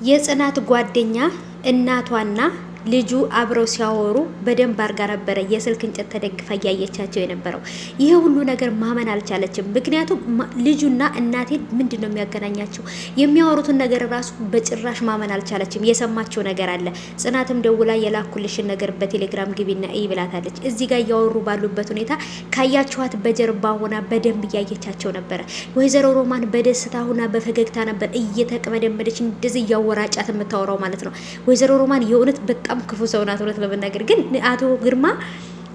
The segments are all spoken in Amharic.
የጽናት ጓደኛ እናቷና ልጁ አብረው ሲያወሩ በደንብ አርጋ ነበረ የስልክ እንጨት ተደግፋ እያየቻቸው የነበረው። ይሄ ሁሉ ነገር ማመን አልቻለችም። ምክንያቱም ልጁና እናቴ ምንድን ነው የሚያገናኛቸው? የሚያወሩትን ነገር ራሱ በጭራሽ ማመን አልቻለችም። የሰማቸው ነገር አለ። ጽናትም ደውላ የላኩልሽን ነገር በቴሌግራም ግቢና እይ ብላታለች። እዚህ ጋር እያወሩ ባሉበት ሁኔታ ካያችኋት በጀርባ ሆና በደንብ እያየቻቸው ነበረ። ወይዘሮ ሮማን በደስታ ሆና በፈገግታ ነበር እየተቀመደመደች እንደዚህ እያወራጫት የምታወራው ማለት ነው። ወይዘሮ ሮማን የእውነት በጣም ክፉ ሰው ናት። እውነት ለመናገር ግን አቶ ግርማ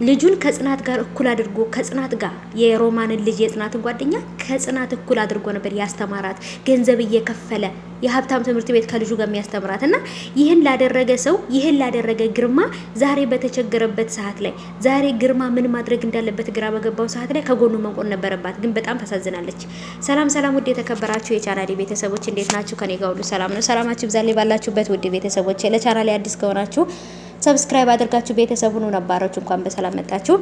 ልጁን ከጽናት ጋር እኩል አድርጎ ከጽናት ጋር የሮማንን ልጅ የጽናትን ጓደኛ ከጽናት እኩል አድርጎ ነበር ያስተማራት፣ ገንዘብ እየከፈለ የሀብታም ትምህርት ቤት ከልጁ ጋር የሚያስተምራት እና ይህን ላደረገ ሰው ይህን ላደረገ ግርማ ዛሬ በተቸገረበት ሰዓት ላይ ዛሬ ግርማ ምን ማድረግ እንዳለበት ግራ በገባው ሰዓት ላይ ከጎኑ መቆም ነበረባት። ግን በጣም ታሳዝናለች። ሰላም ሰላም፣ ውድ የተከበራችሁ የቻናሌ ቤተሰቦች እንዴት ናችሁ? ከኔ ጋር ሁሉ ሰላም ነው። ሰላማችሁ ብዛልኝ ባላችሁበት ውድ ቤተሰቦች። ለቻናሌ አዲስ ከሆናችሁ ሰብስክራይብ አድርጋችሁ ቤተሰቡን ነባሮች እንኳን በሰላም መጣችሁ።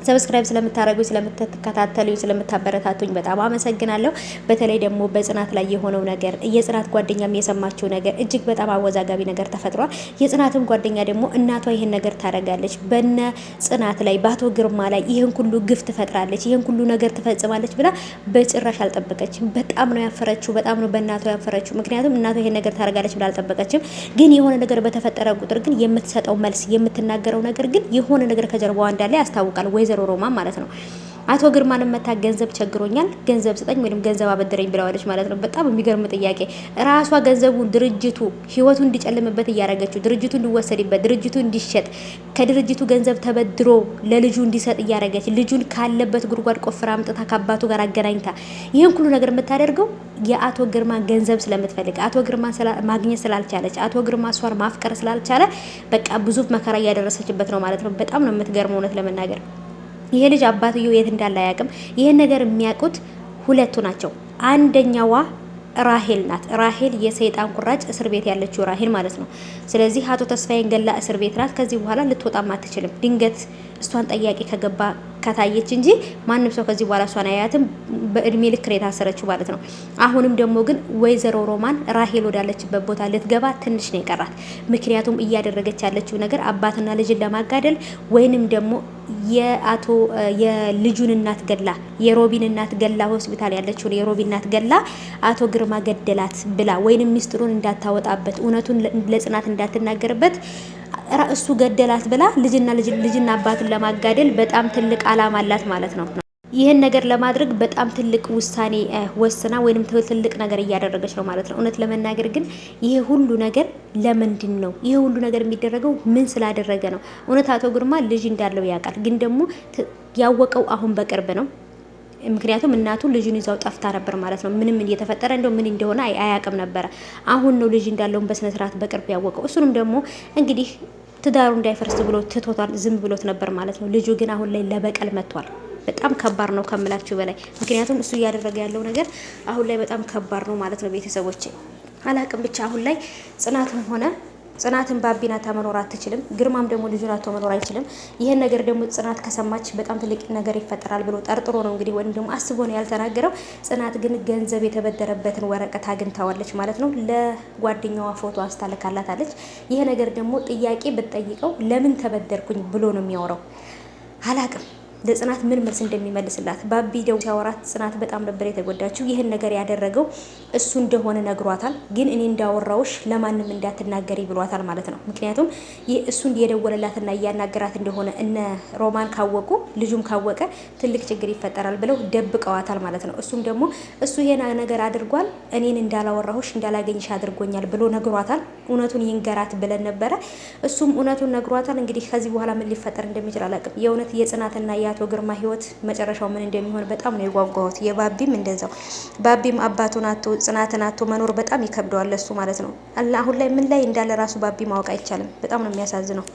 ሰብስክራይብ ስለምታረጉኝ ስለምትከታተሉኝ ስለምታበረታቱኝ በጣም አመሰግናለሁ። በተለይ ደግሞ በጽናት ላይ የሆነው ነገር የጽናት ጓደኛም የሰማችው ነገር እጅግ በጣም አወዛጋቢ ነገር ተፈጥሯል። የጽናትም ጓደኛ ደግሞ እናቷ ይሄን ነገር ታደርጋለች በነ ጽናት ላይ በአቶ ግርማ ላይ ይሄን ሁሉ ግፍ ትፈጥራለች፣ ይሄን ሁሉ ነገር ትፈጽማለች ብላ በጭራሽ አልጠበቀችም። በጣም ነው ያፈረችው፣ በጣም ነው በእናቷ ያፈረችው። ምክንያቱም እናቷ ይሄን ነገር ታደርጋለች ብላ አልጠበቀችም። ግን የሆነ ነገር በተፈጠረ ቁጥር ግን የምትሰጠው መልስ የምትናገረው ነገር ግን የሆነ ነገር ከጀርባዋ እንዳለ ያስታውቃል። ወይዘሮ ሮማን ማለት ነው። አቶ ግርማን መታ ገንዘብ ቸግሮኛል፣ ገንዘብ ስጠኝ ወይም ገንዘብ አበድረኝ ብለዋለች ማለት ነው። በጣም የሚገርም ጥያቄ። ራሷ ገንዘቡን ድርጅቱ ህይወቱ እንዲጨልምበት እያረገችው፣ ድርጅቱ እንዲወሰድበት፣ ድርጅቱ እንዲሸጥ፣ ከድርጅቱ ገንዘብ ተበድሮ ለልጁ እንዲሰጥ እያረገች፣ ልጁን ካለበት ጉድጓድ ቆፍራ አምጥታ ከአባቱ ጋር አገናኝታ ይህን ሁሉ ነገር የምታደርገው የአቶ ግርማ ገንዘብ ስለምትፈልግ፣ አቶ ግርማ ማግኘት ስላልቻለች፣ አቶ ግርማ እሷን ማፍቀር ስላልቻለ በቃ ብዙ መከራ እያደረሰችበት ነው ማለት ነው። በጣም ነው የምትገርመው እውነት ለመናገር። ይሄ ልጅ አባትየው የት እንዳለ አያውቅም። ይሄን ነገር የሚያውቁት ሁለቱ ናቸው። አንደኛዋ ራሄል ናት። ራሄል የሰይጣን ቁራጭ እስር ቤት ያለችው ራሄል ማለት ነው። ስለዚህ አቶ ተስፋዬን ገላ እስር ቤት ናት። ከዚህ በኋላ ልትወጣም አትችልም። ድንገት እሷን ጠያቂ ከገባ ከታየች እንጂ ማንም ሰው ከዚህ በኋላ እሷን አያትም። በእድሜ ልክ ነው የታሰረችው ማለት ነው። አሁንም ደግሞ ግን ወይዘሮ ሮማን ራሄል ወዳለችበት ቦታ ልትገባ ትንሽ ነው የቀራት። ምክንያቱም እያደረገች ያለችው ነገር አባትና ልጅን ለማጋደል ወይንም ደግሞ የልጁን እናት ገላ የሮቢን እናት ገላ ሆስፒታል ያለችውን የሮቢን እናት ገላ አቶ ግርማ ገደላት ብላ ወይንም ሚስጥሩን እንዳታወጣበት እውነቱን ለጽናት እንዳትናገርበት እሱ ገደላት ብላ ልጅና አባትን ለማጋደል በጣም ትልቅ አላማ አላት ማለት ነው። ይህን ነገር ለማድረግ በጣም ትልቅ ውሳኔ ወስና ወይንም ትልቅ ነገር እያደረገች ነው ማለት ነው። እውነት ለመናገር ግን ይሄ ሁሉ ነገር ለምንድን ነው? ይሄ ሁሉ ነገር የሚደረገው ምን ስላደረገ ነው? እውነት አቶ ግርማ ልጅ እንዳለው ያውቃል፣ ግን ደግሞ ያወቀው አሁን በቅርብ ነው። ምክንያቱም እናቱ ልጁን ይዛው ጠፍታ ነበር ማለት ነው። ምንም እየተፈጠረ እንደው ምን እንደሆነ አያውቅም ነበረ። አሁን ነው ልጅ እንዳለውን በስነ ስርዓት በቅርብ ያወቀው። እሱንም ደግሞ እንግዲህ ትዳሩ እንዳይፈርስ ብሎ ትቶታል፣ ዝም ብሎት ነበር ማለት ነው። ልጁ ግን አሁን ላይ ለበቀል መጥቷል። በጣም ከባድ ነው ከምላችሁ በላይ። ምክንያቱም እሱ እያደረገ ያለው ነገር አሁን ላይ በጣም ከባድ ነው ማለት ነው። ቤተሰቦች አላቅም ብቻ አሁን ላይ ጽናትን ባቢን አታ መኖር አትችልም። ግርማም ደግሞ ልጁን አቶ መኖር አይችልም። ይሄን ነገር ደግሞ ጽናት ከሰማች በጣም ትልቅ ነገር ይፈጠራል ብሎ ጠርጥሮ ነው እንግዲህ ወይም ደግሞ አስቦ ነው ያልተናገረው። ጽናት ግን ገንዘብ የተበደረበትን ወረቀት አግኝታዋለች ማለት ነው። ለጓደኛዋ ፎቶ አስታልካላታለች። ይሄ ነገር ደግሞ ጥያቄ ብትጠይቀው ለምን ተበደርኩኝ ብሎ ነው የሚያወራው። አላቅም ለጽናት ምን መልስ እንደሚመልስላት። ባቢ ደው ሲያወራት ጽናት በጣም ነበር የተጎዳችው። ይህን ነገር ያደረገው እሱ እንደሆነ ነግሯታል። ግን እኔ እንዳወራውሽ ለማንም እንዳትናገሪ ብሏታል ማለት ነው። ምክንያቱም ይህ እሱን የደወለላትና እያናገራት እንደሆነ እነ ሮማን ካወቁ ልጁም ካወቀ ትልቅ ችግር ይፈጠራል ብለው ደብቀዋታል ማለት ነው። እሱም ደግሞ እሱ ይሄን ነገር አድርጓል፣ እኔን እንዳላወራሁሽ እንዳላገኝሽ አድርጎኛል ብሎ ነግሯታል። እውነቱን ይንገራት ብለን ነበረ። እሱም እውነቱን ነግሯታል። እንግዲህ ከዚህ በኋላ ምን ሊፈጠር እንደሚችል አላውቅም። የእውነት የጽናትና አቶ ግርማ ህይወት መጨረሻው ምን እንደሚሆን በጣም ነው የጓጓሁት። የባቢም እንደዛው። ባቢም አባቱን አቶ ጽናትን አቶ መኖር በጣም ይከብደዋል እሱ ማለት ነው። አሁን ላይ ምን ላይ እንዳለ ራሱ ባቢ ማወቅ አይቻልም። በጣም ነው የሚያሳዝነው።